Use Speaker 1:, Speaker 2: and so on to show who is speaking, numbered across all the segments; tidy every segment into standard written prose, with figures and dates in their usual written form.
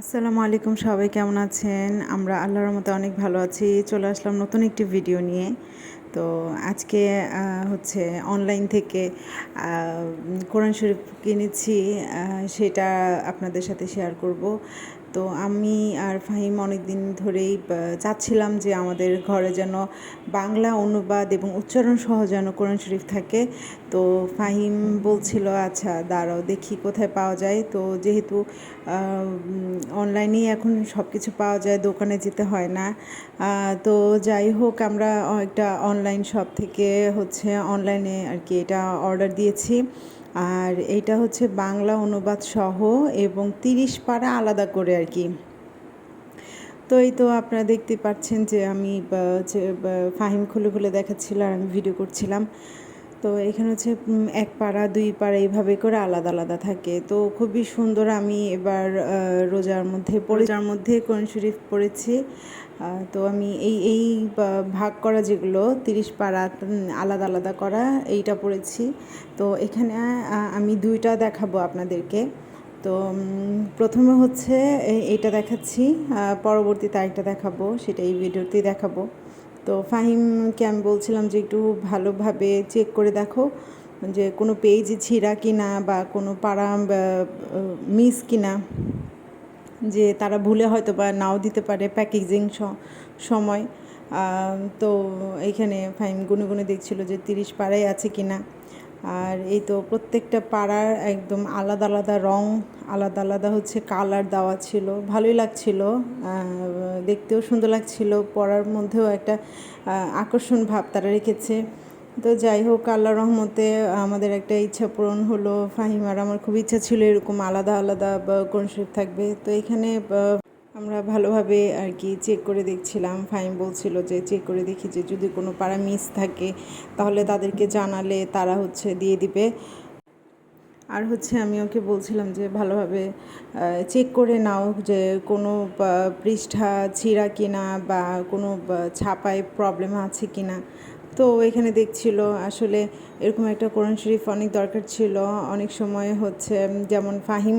Speaker 1: আসসালামু আলাইকুম, সবাই কেমন আছেন? আমরা আল্লাহর রহমতে অনেক ভালো আছি। চলে আসলাম নতুন একটি ভিডিও নিয়ে। তো আজকে হচ্ছে অনলাইন থেকে কোরআন শরীফ কিনেছি, সেটা আপনাদের সাথে শেয়ার করব। তো আমি আর ফাহিম অনেক দিন ধরেই চাচ্ছিলাম যে আমাদের ঘরে যেন বাংলা অনুবাদ এবং উচ্চারণ সহ যেন কোরআন শরীফ থাকে। তো ফাহিম বলছিল আচ্ছা দাঁড়াও দেখি কোথায় পাওয়া যায়। তো যেহেতু অনলাইনেই এখন সব কিছু পাওয়া যায়, দোকানে যেতে হয় না। তো যাই হোক, আমরা একটা অনলাইন শপ থেকে হচ্ছে অনলাইনে আর কি এটা অর্ডার দিয়েছি। আর এইটা হচ্ছে বাংলা অনুবাদ সহ এবং 30 পারা আলাদা করে আর কি। তো এই তো আপনারা দেখতে পাচ্ছেন যে আমি ফাহিম খুলে খুলে দেখাচ্ছিল আর আমি ভিডিও করছিলাম। তো এখানে হচ্ছে 1 পারা 2 পারা এইভাবে করে আলাদা আলাদা থাকে। তো খুবই সুন্দর। আমি এবার রোজার মধ্যে কোরআন শরীফ পড়েছি। তো আমি এই ভাগ করা যেগুলো 30 পারা আলাদা আলাদা করা এইটা পড়েছি। তো এখানে আমি 2টা দেখাবো আপনাদেরকে। তো প্রথমে হচ্ছে এইটা দেখাচ্ছি, পরবর্তীতে আরেকটা দেখাবো, সেটা এই ভিডিওতেই দেখাবো। তো ফাহিমকে আমি বলছিলাম যে একটু ভালোভাবে চেক করে দেখো যে কোনো পেজ ছিঁড়া কিনা বা কোনো পারা মিস কিনা, যে তারা ভুলে হয়তো বা নাও দিতে পারে প্যাকেজিং সময়। তো এইখানে ফাহিম গুনে গুনে দেখছিল যে 30 পাড়াই আছে কিনা। আর এই তো প্রত্যেকটা পাড়ার একদম আলাদা আলাদা রং, আলাদা আলাদা হচ্ছে কালার দেওয়া ছিল, ভালোই লাগছিল, দেখতেও সুন্দর লাগছিল, পড়ার মধ্যেও একটা আকর্ষণ ভাব তারা রেখেছে। তো যাই হোক, আল্লাহর রহমতে আমাদের একটা ইচ্ছা পূরণ হলো। ফাহিম আর আমার খুব ইচ্ছা ছিল এরকম আলাদা আলাদা কোরআন শরীফ থাকবে। তো এখানে আমরা ভালোভাবে আর কি চেক করে দেখছিলাম। ফাহিম বলছিল যে চেক করে দেখি যে যদি কোনো পারা মিস থাকে তাহলে তাদেরকে জানালে তারা হচ্ছে দিয়ে দিবে। আর হচ্ছে আমি ওকে বলছিলাম যে ভালোভাবে চেক করে নাও যে কোনো পৃষ্ঠা ছিঁড়া কিনা বা কোনো ছাপায় প্রবলেম আছে কিনা। তো এখানে দেখছিল আসলে এরকম একটা কোরআন শরীফ অনেক দরকার ছিল। অনেক সময় হচ্ছে যেমন ফাহিম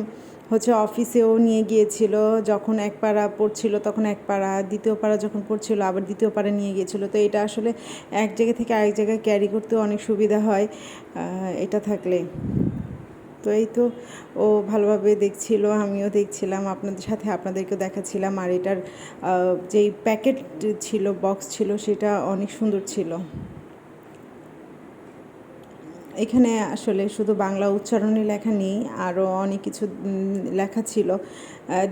Speaker 1: হচ্ছে অফিসেও নিয়ে গিয়েছিল, যখন 1 পারা পড়ছিল তখন 1 পারা, দ্বিতীয় পারা যখন পড়ছিল আবার দ্বিতীয় পারা নিয়ে গিয়েছিল। তো এটা আসলে এক জায়গা থেকে আরেক জায়গায় ক্যারি করতেও অনেক সুবিধা হয় এটা থাকলে। তো এই তো ও ভালোভাবে দেখছিল, আমিও দেখছিলাম, আপনাদের সাথে আপনাদেরকেও দেখাচ্ছিলাম। আর এটার যেই প্যাকেট ছিল, বক্স ছিল, সেটা অনেক সুন্দর ছিল। এখানে আসলে শুধু বাংলা উচ্চারণই লেখা নেই, আরও অনেক কিছু লেখা ছিল,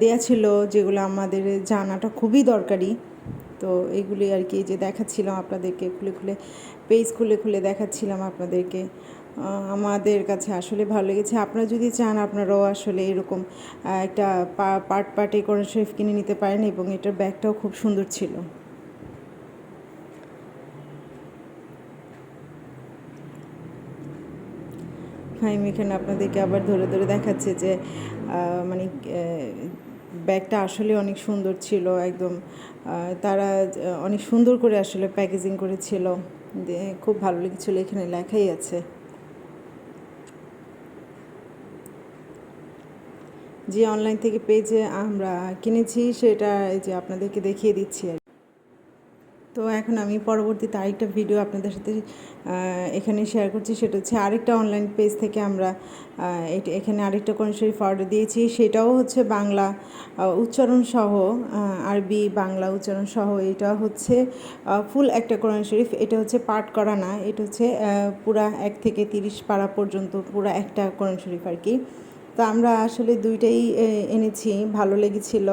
Speaker 1: দেয়া ছিল, যেগুলো আমাদের জানাটা খুবই দরকারি। তো এইগুলি আর কি যে দেখাচ্ছিলাম আপনাদেরকে, খুলে খুলে পেজ খুলে খুলে দেখাচ্ছিলাম আপনাদেরকে। আমাদের কাছে আসলে ভালো লেগেছে। আপনারা যদি চান আপনারাও আসলে এরকম একটা পার্টে কোরআন শরীফ কিনে নিতে পারেন, এবং এটার ব্যাগটাও খুব সুন্দর ছিল। ফাহিম এখানে আপনাদেরকে আবার ধরে ধরে দেখাচ্ছে যে মানে ব্যাগটা আসলে অনেক সুন্দর ছিল একদম। তারা অনেক সুন্দর করে আসলে প্যাকেজিং করেছিল, খুব ভালো লেগেছিলো। এখানে লেখাই আছে যে অনলাইন থেকে পেজে আমরা কিনেছি, সেটা এই যে আপনাদেরকে দেখিয়ে দিচ্ছি আর। তো এখন আমি পরবর্তীতে আরেকটা ভিডিও আপনাদের সাথে এখানে শেয়ার করছি। সেটা হচ্ছে আরেকটা অনলাইন পেজ থেকে আমরা এখানে আরেকটা কোরআন শরীফ অর্ডার দিয়েছি। সেটাও হচ্ছে বাংলা উচ্চারণ সহ, আরবি বাংলা উচ্চারণ সহ। এটা হচ্ছে ফুল একটা কোরআন শরীফ। এটা হচ্ছে পাঠ করা না, এটা হচ্ছে পুরা 1 থেকে 30 পারা পর্যন্ত পুরা একটা কোরআন শরীফ আর কি। তো আমরা আসলে 2টাই এনেছি, ভালো লেগেছিল।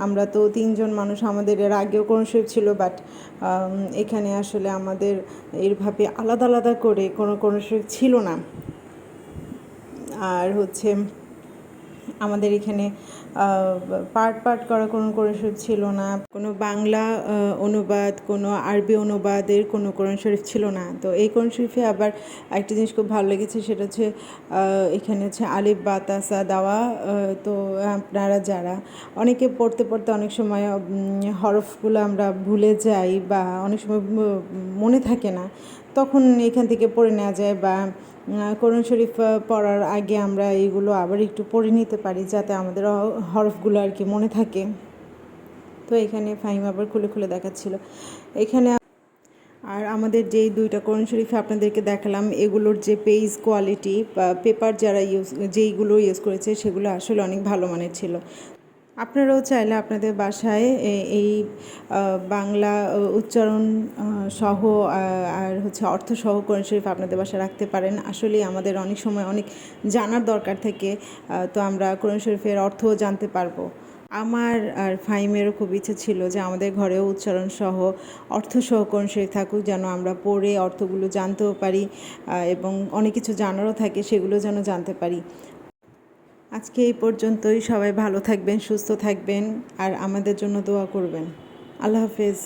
Speaker 1: আমরা তো 3 জন মানুষ, আমাদের এর আগেও কোরআন শরীফ ছিল, বাট এখানে আসলে আমাদের এইভাবে আলাদা আলাদা করে কোনো কোরআন শরীফ ছিল না। আর হচ্ছে আমাদের এখানে পার্ট করা কোনো কোরআন শরীফ ছিল না, কোনো বাংলা অনুবাদ, কোনো আরবি অনুবাদের কোনো কোরআন শরীফ ছিল না। তো এই কোরআন শরীফে আবার একটা জিনিস খুব ভালো লেগেছে, সেটা হচ্ছে এখানে হচ্ছে আলিফ বা তাসা দেওয়া। তো আপনারা যারা অনেকে পড়তে পড়তে অনেক সময় হরফগুলো আমরা ভুলে যাই বা অনেক সময় মনে থাকে না। তখন এখান থেকে পড়ে নেওয়া যায়, বা কোরআন শরীফ পড়ার আগে আমরা এইগুলো আবার একটু পড়ে নিতে পারি, যাতে আমাদের হরফগুলো আর কি মনে থাকে। তো এখানে ফাহিম আবার খুলে খুলে দেখাচ্ছিল এখানে। আর আমাদের যেই দুইটা কোরআন শরীফে আপনাদেরকে দেখালাম, এগুলোর যে পেজ কোয়ালিটি বা পেপার যারা যেইগুলো ইউজ করেছে সেগুলো আসলে অনেক ভালো মানের ছিল। আপনারাও চাইলে আপনাদের বাসায় এই বাংলা উচ্চারণ সহ আর হচ্ছে অর্থ সহ কোরআন শরীফ আপনাদের বাসায় রাখতে পারেন। আসলেই আমাদের অনেক সময় অনেক জানার দরকার থাকে, তো আমরা কোরআন শরীফের অর্থও জানতে পারবো। আমার আর ফাহিমেরও খুব ইচ্ছে ছিল যে আমাদের ঘরেও উচ্চারণ সহ অর্থ সহ কোরআন শরীফ থাকুক, যেন আমরা পড়ে অর্থগুলো জানতেও পারি এবং অনেক কিছু জানারও থাকে, সেগুলো যেন জানতে পারি। আজকে এই পর্যন্তই। সবাই ভালো থাকবেন, সুস্থ থাকবেন, আর আমাদের জন্য দোয়া করবেন। আল্লাহ হাফেজ।